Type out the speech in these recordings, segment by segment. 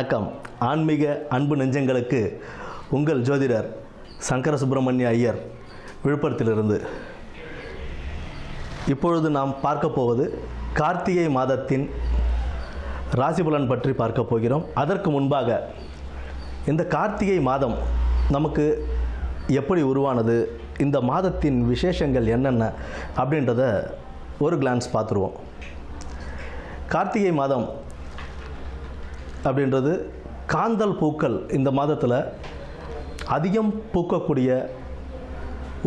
வணக்கம். ஆன்மீக அன்பு நெஞ்சங்களுக்கு உங்கள் ஜோதிடர் சங்கர சுப்பிரமணிய ஐயர், விழுப்புரத்திலிருந்து. இப்பொழுது நாம் பார்க்க போவது கார்த்திகை மாதத்தின் ராசி பலன் பற்றி பார்க்க போகிறோம். அதற்கு முன்பாக இந்த கார்த்திகை மாதம் நமக்கு எப்படி உருவானது, இந்த மாதத்தின் விசேஷங்கள் என்னென்ன அப்படின்றத ஒரு கிளான்ஸ் பார்த்துருவோம். கார்த்திகை மாதம் அப்படின்றது காந்தல் பூக்கள் இந்த மாதத்தில் அதிகம் பூக்கக்கூடிய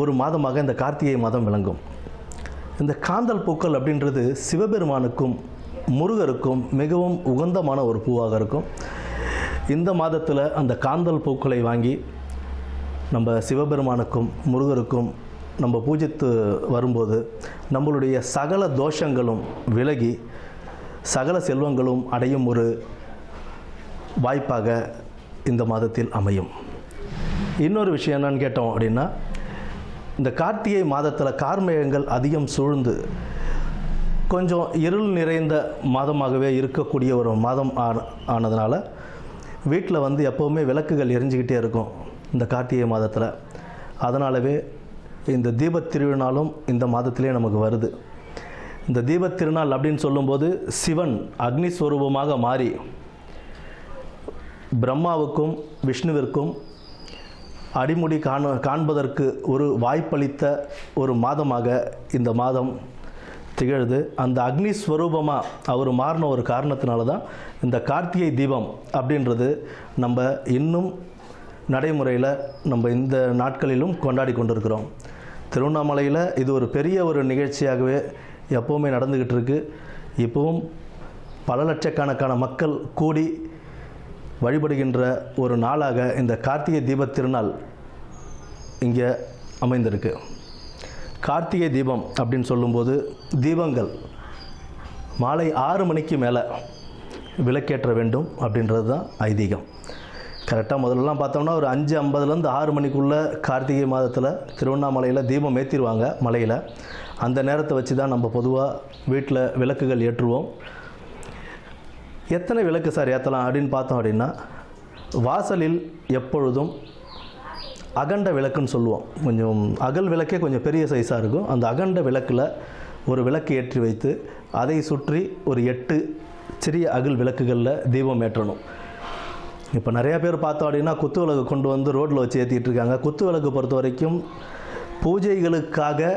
ஒரு மாதமாக இந்த கார்த்திகை மாதம் விளங்கும். இந்த காந்தல் பூக்கள் அப்படின்றது சிவபெருமானுக்கும் முருகருக்கும் மிகவும் உகந்தமான ஒரு பூவாக இருக்கும். இந்த மாதத்தில் அந்த காந்தல் பூக்களை வாங்கி நம்ம சிவபெருமானுக்கும் முருகருக்கும் நம்ம பூஜித்து வரும்போது நம்மளுடைய சகல தோஷங்களும் விலகி சகல செல்வங்களும் அடையும் ஒரு வாய்ப்பாக இந்த மாதத்தில் அமையும். இன்னொரு விஷயம் என்னன்னு கேட்டோம் அப்படின்னா, இந்த கார்த்திகை மாதத்தில் கார்மேகங்கள் அதிகம் சூழ்ந்து கொஞ்சம் இருள் நிறைந்த மாதமாகவே இருக்கக்கூடிய ஒரு மாதம் ஆனதுனால வீட்டில் எப்போவுமே விளக்குகள் எரிஞ்சிக்கிட்டே இருக்கும் இந்த கார்த்திகை மாதத்தில். அதனாலவே இந்த தீபத் திருநாளும் இந்த மாதத்திலே நமக்கு வருது. இந்த தீபத் திருநாள் அப்படின்னு சொல்லும்போது சிவன் அக்னி ஸ்வரூபமாக மாறி பிரம்மாவுக்கும் விஷ்ணுவிற்கும் அடிமுடி காண்பதற்கு ஒரு வாய்ப்பளித்த ஒரு மாதமாக இந்த மாதம் திகழுது. அந்த அக்னி ஸ்வரூபமாக அவர் மாறின ஒரு காரணத்தினால தான் இந்த கார்த்திகை தீபம் அப்படின்றது நம்ம இன்னும் நடைமுறையில் நம்ம இந்த நாட்களிலும் கொண்டாடி கொண்டிருக்கிறோம். திருவண்ணாமலையில் இது ஒரு பெரிய ஒரு நிகழ்ச்சியாகவே எப்போவுமே நடந்துக்கிட்டு இருக்கு. இப்போவும் பல லட்சக்கணக்கான மக்கள் கூடி வழிபடுகின்ற ஒரு நாளாக இந்த கார்த்திகை தீபத் திருநாள் இங்கே அமைந்திருக்கு. கார்த்திகை தீபம் அப்படின்னு சொல்லும்போது தீபங்கள் மாலை 6 மணிக்கு மேலே விளக்கேற்ற வேண்டும் அப்படின்றது தான் ஐதீகம். கரெக்டாக முதல்லலாம் பார்த்தோம்னா ஒரு 5:50 6 மணிக்குள்ளே கார்த்திகை மாதத்தில் திருவண்ணாமலையில் தீபம் ஏற்றிடுவாங்க மலையில். அந்த நேரத்தை வச்சு தான் நம்ம பொதுவாக வீட்டில் விளக்குகள் ஏற்றுவோம். எத்தனை விளக்கு சார் ஏற்றலாம் அப்படின்னு பார்த்தோம் அப்படின்னா, வாசலில் எப்பொழுதும் அகண்ட விளக்குன்னு சொல்லுவோம். கொஞ்சம் அகல் விளக்கே கொஞ்சம் பெரிய சைஸாக இருக்கும். அந்த அகண்ட விளக்கில் ஒரு விளக்கு ஏற்றி வைத்து அதை சுற்றி ஒரு 8 சிறிய அகல் விளக்குகளில் தீபம் ஏற்றணும். இப்போ நிறையா பேர் பார்த்தோம் அப்படின்னா குத்து விளக்கு கொண்டு வந்து ரோட்டில் வச்சு ஏற்றிட்டு இருக்காங்க. குத்து விளக்கு பொறுத்த வரைக்கும் பூஜைகளுக்காக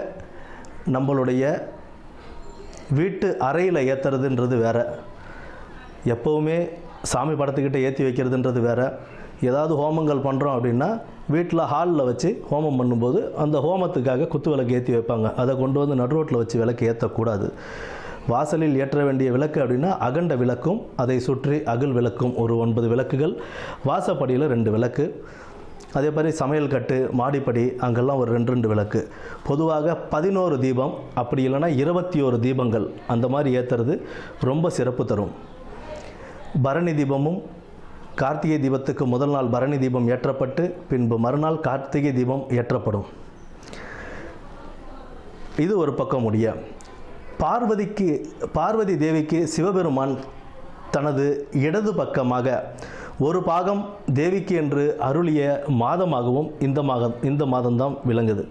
நம்மளுடைய வீட்டு அறையில் ஏற்றுறதுன்றது வேறு, எப்போவுமே சாமி படத்துக்கிட்ட ஏற்றி வைக்கிறதுன்றது வேறு. ஏதாவது ஹோமங்கள் பண்ணுறோம் அப்படின்னா வீட்டில் ஹாலில் வச்சு ஹோமம் பண்ணும்போது அந்த ஹோமத்துக்காக குத்து விளக்கு ஏற்றி வைப்பாங்க. அதை கொண்டு வந்து நடு ரோட்டில் வச்சு விளக்கு ஏற்றக்கூடாது. வாசலில் ஏற்ற வேண்டிய விளக்கு அப்படின்னா அகண்ட விளக்கும் அதை சுற்றி அகல் விளக்கும் ஒரு 9 விளக்குகள், வாசப்படியில் 2 விளக்கு, அதே மாதிரி சமையல் கட்டு மாடிப்படி அங்கெல்லாம் ஒரு 2 விளக்கு. பொதுவாக 11 தீபம் அப்படி இல்லைன்னா 21 தீபங்கள் அந்த மாதிரி ஏற்றுறது ரொம்ப சிறப்பு தரும். பரணி தீபமும் கார்த்திகை தீபத்துக்கு முதல் நாள் பரணி தீபம் ஏற்றப்பட்டு பின்பு மறுநாள் கார்த்திகை தீபம் ஏற்றப்படும். இது ஒரு பக்கம் முடிய, பார்வதி தேவிக்கு சிவபெருமான் தனது இடது பக்கமாக ஒரு பாகம் தேவிக்கு என்று அருளிய மாதமாகவும் இந்த மாதம்தான் விளங்குது.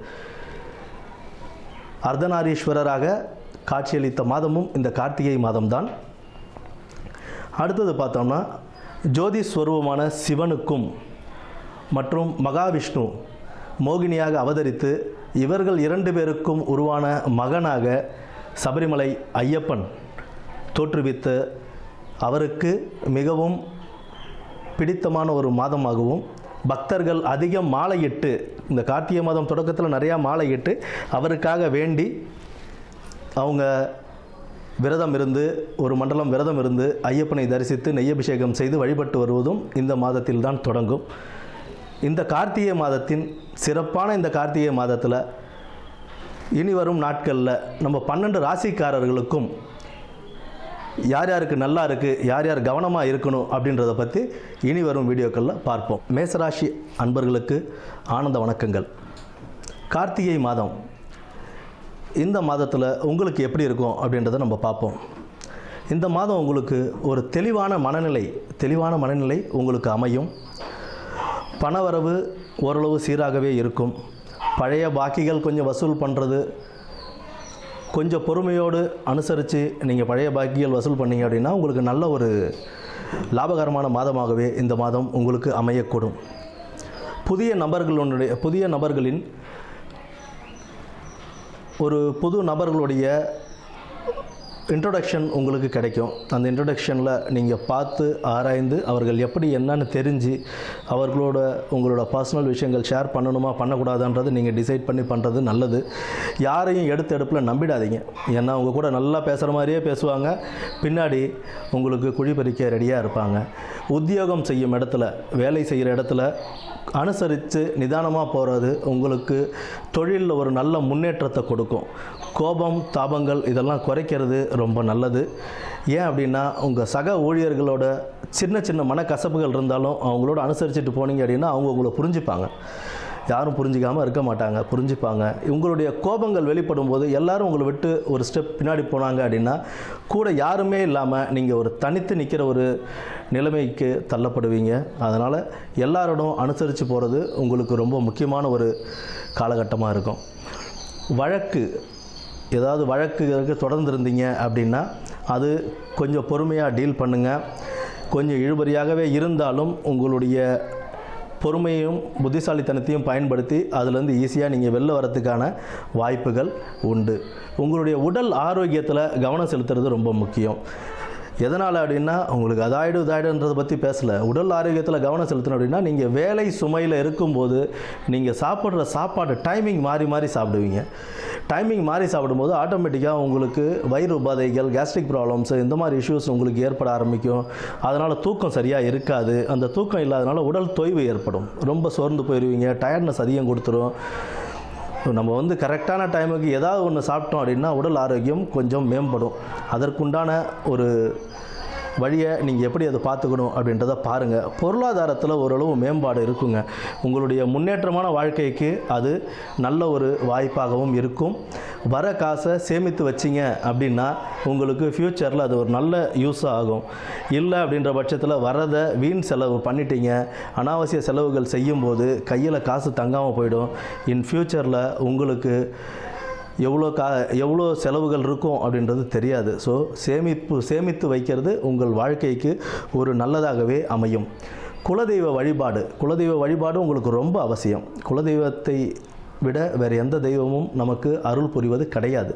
அர்த்தநாரீஸ்வரராக காட்சியளித்த மாதமும் இந்த கார்த்திகை மாதம்தான். அடுத்தது பார்த்தோம்னா, ஜோதி ஸ்வரூபமான சிவனுக்கும் மற்றும் மகாவிஷ்ணு மோகினியாக அவதரித்து இவர்கள் 2 பேருக்கும் உருவான மகனாக சபரிமலை ஐயப்பன் தோற்றுவித்து அவருக்கு மிகவும் பிடித்தமான ஒரு மாதமாகவும் பக்தர்கள் அதிகம் மாலையிட்டு, இந்த கார்த்திகை மாதம் தொடக்கத்தில் நிறையா மாலையிட்டு அவருக்காக வேண்டி அவங்க விரதம் இருந்து ஒரு மண்டலம் விரதம் இருந்து ஐயப்பனை தரிசித்து நெய்யபிஷேகம் செய்து வழிபட்டு வருவதும் இந்த மாதத்தில் தான் தொடங்கும். இந்த கார்த்திகை மாதத்தின் சிறப்பான இந்த கார்த்திகை மாதத்தில் இனி வரும் நாட்களில் நம்ம 12 ராசிக்காரர்களுக்கும் யார் யாருக்கு நல்லா இருக்குது, யார் யார் கவனமாக இருக்கணும் அப்படின்றத பற்றி இனி வரும் வீடியோக்களில் பார்ப்போம். மேசராசி அன்பர்களுக்கு ஆனந்த வணக்கங்கள். கார்த்திகை மாதம் இந்த மாதத்தில் உங்களுக்கு எப்படி இருக்கும் அப்படின்றத நம்ம பார்ப்போம். இந்த மாதம் உங்களுக்கு ஒரு தெளிவான மனநிலை உங்களுக்கு அமையும். பணவரவு ஓரளவு சீராகவே இருக்கும். பழைய பாக்கிகள் கொஞ்சம் வசூல் பண்ணுறது, கொஞ்சம் பொறுமையோடு அனுசரித்து நீங்கள் பழைய பாக்கிகள் வசூல் பண்ணீங்க அப்படின்னா உங்களுக்கு நல்ல ஒரு லாபகரமான மாதமாகவே இந்த மாதம் உங்களுக்கு அமையக்கூடும். புதிய நபர்களின் ஒரு புது நபர்களுடைய இன்ட்ரோடக்ஷன் உங்களுக்கு கிடைக்கும். அந்த இன்ட்ரோடக்ஷனில் நீங்கள் பார்த்து ஆராய்ந்து அவர்கள் எப்படி என்னன்னு தெரிஞ்சு உங்களோட பர்சனல் விஷயங்கள் ஷேர் பண்ணணுமா பண்ணக்கூடாதுன்றது நீங்கள் டிசைட் பண்ணி பண்ணுறது நல்லது. யாரையும் எடுப்பில் நம்பிடாதீங்க. ஏன்னா அவங்க கூட நல்லா பேசுகிற மாதிரியே பேசுவாங்க, பின்னாடி உங்களுக்கு குழி பறிக்க ரெடியாக இருப்பாங்க. உத்தியோகம் செய்யும் இடத்துல, வேலை செய்கிற இடத்துல அனுசரித்து நிதானமாக போகிறது உங்களுக்கு தொழிலில் ஒரு நல்ல முன்னேற்றத்தை கொடுக்கும். கோபம் தாபங்கள் இதெல்லாம் குறைக்கிறது ரொம்ப நல்லது. ஏன் அப்படின்னா உங்கள் சக ஊழியர்களோட சின்ன மனக்கசப்புகள் இருந்தாலும் அவங்களோட அனுசரிச்சுட்டு போனீங்க அப்படின்னா அவங்க உங்களை புரிஞ்சுப்பாங்க. யாரும் புரிஞ்சிக்காமல் இருக்க மாட்டாங்க, புரிஞ்சுப்பாங்க. உங்களுடைய கோபங்கள் வெளிப்படும் போது எல்லாரும் உங்களை விட்டு ஒரு ஸ்டெப் பின்னாடி போனாங்க அப்படின்னா கூட யாருமே இல்லாமல் நீங்கள் ஒரு தனித்து நிற்கிற ஒரு நிலைமைக்கு தள்ளப்படுவீங்க. அதனால் எல்லாரோடும் அனுசரித்து போகிறது உங்களுக்கு ரொம்ப முக்கியமான ஒரு காலகட்டமாக இருக்கும். ஏதாவது வழக்கு தொடர்ந்து இருந்தீங்க அப்படின்னா அது கொஞ்சம் பொறுமையாக டீல் பண்ணுங்கள். கொஞ்சம் இழுபறியாகவே இருந்தாலும் உங்களுடைய பொறுமையும் புத்திசாலித்தனத்தையும் பயன்படுத்தி அதிலேருந்து ஈஸியாக நீங்கள் வெளில வரத்துக்கான வாய்ப்புகள் உண்டு. உங்களுடைய உடல் ஆரோக்கியத்தில் கவனம் செலுத்துறது ரொம்ப முக்கியம். எதனால் அப்படின்னா உங்களுக்கு இதாயிடுன்றதை பற்றி பேசலை. உடல் ஆரோக்கியத்தில் கவனம் செலுத்தணும் அப்படின்னா நீங்கள் வேலை சுமையில் இருக்கும்போது நீங்கள் சாப்பிட்ற சாப்பாடு டைமிங் மாறி சாப்பிடுவீங்க. டைமிங் மாறி சாப்பிடும்போது ஆட்டோமேட்டிக்காக உங்களுக்கு வயிறு உபாதைகள், கேஸ்ட்ரிக் ப்ராப்ளம்ஸ் இந்த மாதிரி இஷ்யூஸ் உங்களுக்கு ஏற்பட ஆரம்பிக்கும். அதனால் தூக்கம் சரியாக இருக்காது. அந்த தூக்கம் இல்லாதனால உடல் தொய்வு ஏற்படும். ரொம்ப சோர்ந்து போயிடுவீங்க. டயர்ட்னஸ் அதிகம் கொடுத்துரும். நம்ம கரெக்டான டைமுக்கு ஏதாவது ஒன்று சாப்பிட்டோம் அப்படின்னா உடல் ஆரோக்கியம் கொஞ்சம் மேம்படும். அதற்குண்டான ஒரு வழியை நீங்கள் எப்படி அதை பார்த்துக்கணும் அப்படின்றத பாருங்கள். பொருளாதாரத்தில் ஓரளவு மேம்பாடு இருக்குங்க. உங்களுடைய முன்னேற்றமான வாழ்க்கைக்கு அது நல்ல ஒரு வாய்ப்பாகவும் இருக்கும். வர காசை சேமித்து வச்சிங்க அப்படின்னா உங்களுக்கு ஃப்யூச்சரில் அது ஒரு நல்ல யூஸாக ஆகும். இல்லை அப்படின்ற பட்சத்தில் வரதை வீண் செலவு பண்ணிட்டீங்க, அனாவசிய செலவுகள் செய்யும்போது கையில் காசு தங்காமல் போயிடும். இன் ஃப்யூச்சரில் உங்களுக்கு எவ்வளோ செலவுகள் இருக்கும் அப்படின்றது தெரியாது. ஸோ சேமித்து வைக்கிறது உங்கள் வாழ்க்கைக்கு ஒரு நல்லதாகவே அமையும். குலதெய்வ வழிபாடு உங்களுக்கு ரொம்ப அவசியம். குலதெய்வத்தை விட வேறு எந்த தெய்வமும் நமக்கு அருள் புரிவது கிடையாது.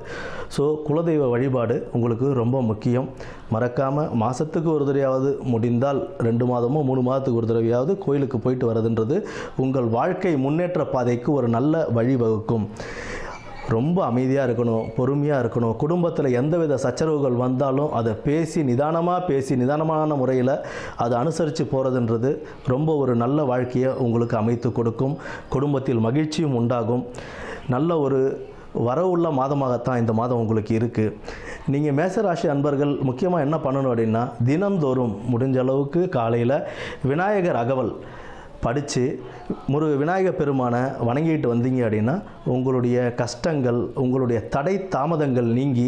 ஸோ குலதெய்வ வழிபாடு உங்களுக்கு ரொம்ப முக்கியம். மறக்காமல் மாதத்துக்கு ஒரு தடவையாவது, முடிந்தால் 2 மாதமோ 3 மாதத்துக்கு ஒரு தடவையாவது கோயிலுக்கு போயிட்டு வரதுன்றது உங்கள் வாழ்க்கை முன்னேற்ற பாதைக்கு ஒரு நல்ல வழிவகுக்கும். ரொம்ப அமைதியாக இருக்கணும், பொறுமையாக இருக்கணும். குடும்பத்தில் எந்தவித சச்சரவுகள் வந்தாலும் அதை நிதானமான முறையில் அதை அனுசரித்து போகிறதுன்றது ரொம்ப ஒரு நல்ல வாழ்க்கையை உங்களுக்கு அமைத்து கொடுக்கும். குடும்பத்தில் மகிழ்ச்சியும் உண்டாகும். நல்ல ஒரு வரவுள்ள மாதமாகத்தான் இந்த மாதம் உங்களுக்கு இருக்குது. நீங்கள் மேசராசி அன்பர்கள் முக்கியமாக என்ன பண்ணணும் அப்படின்னா, தினந்தோறும் முடிஞ்ச அளவுக்கு காலையில் விநாயகர் அகவல் படித்து விநாயகர் பெருமானை வணங்கிட்டு வந்தீங்க அப்படின்னா உங்களுடைய கஷ்டங்கள், உங்களுடைய தடை தாமதங்கள் நீங்கி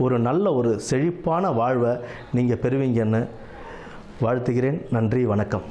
ஒரு நல்ல ஒரு செழிப்பான வாழ்வை நீங்கள் பெறுவீங்கன்னு வாழ்த்துகிறேன். நன்றி, வணக்கம்.